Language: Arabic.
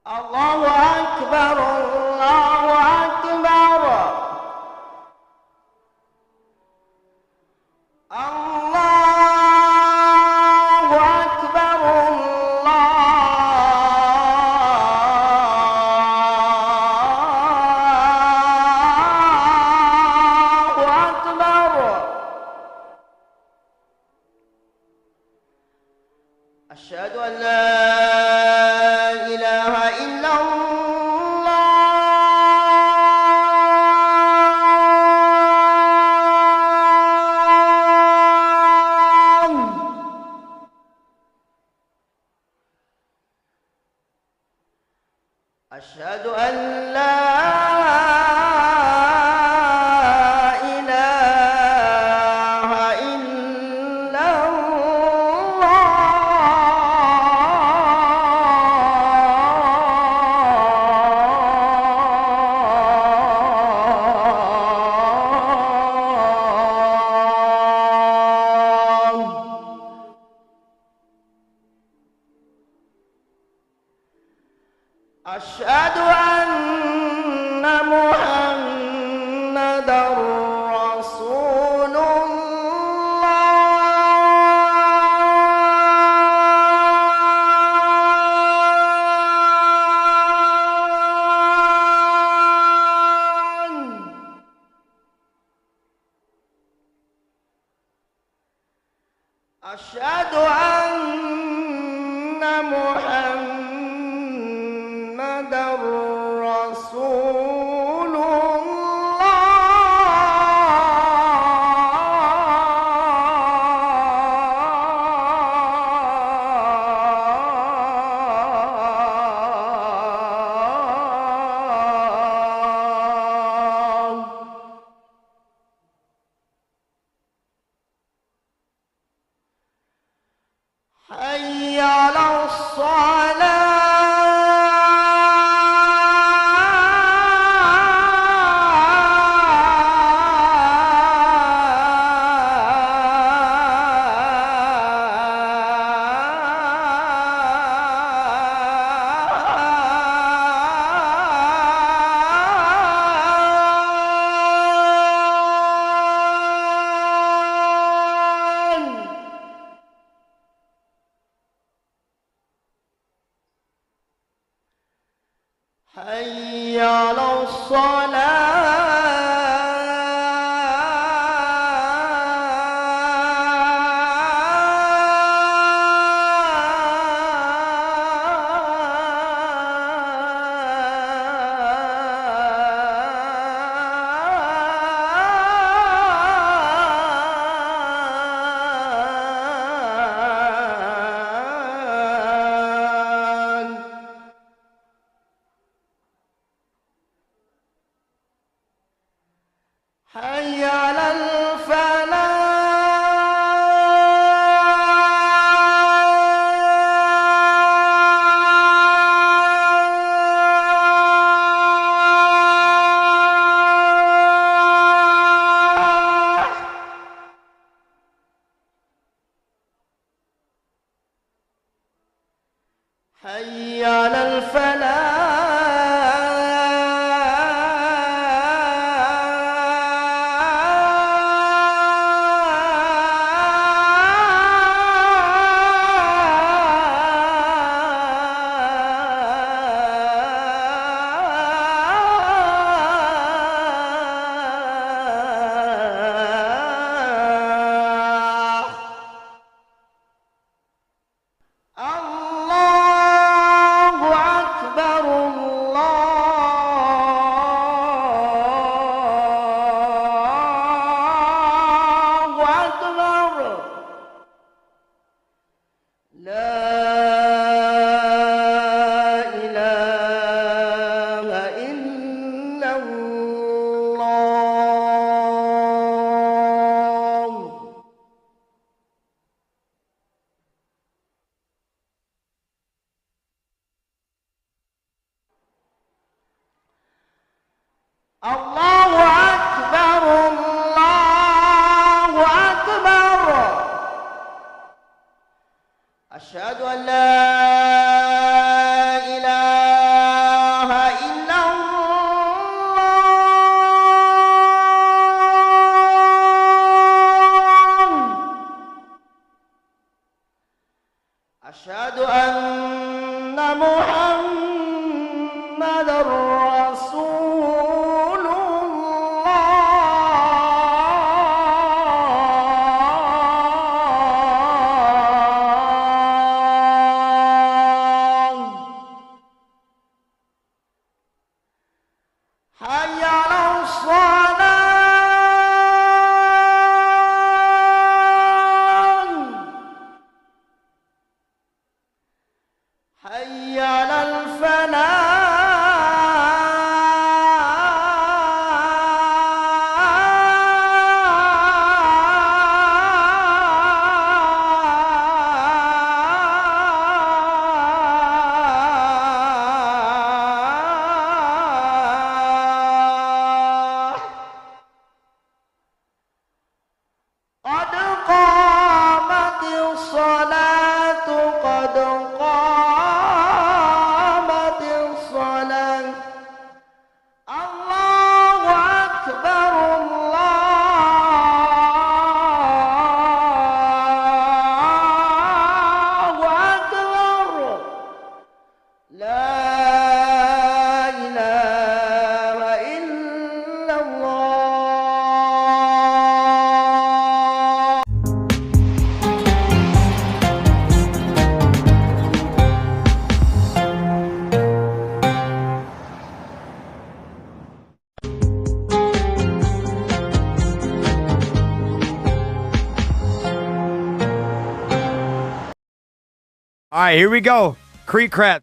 الله أكبر الله أكبر الله أكبر الله أكبر. أشهد أن لا إله إلا الله. أشهد أن لا إله إلا أشهد أن محمدًا رسول الله. أشهد أن محمدًا رسول الله. حي على حي على حي على الفلاح. حي على الله أكبر الله أكبر. لا إله إلا الله. الله أكبر الله أكبر. أشهد أن لا إله أشهد أن محمد رسول الله. حي على الصلاة. حي على الفلاح. قد قامت الصلاة. قد قامت الصلاة. الله أكبر. الله أكبر. لا إله إلا الله. All right, here we go. Creek Crap.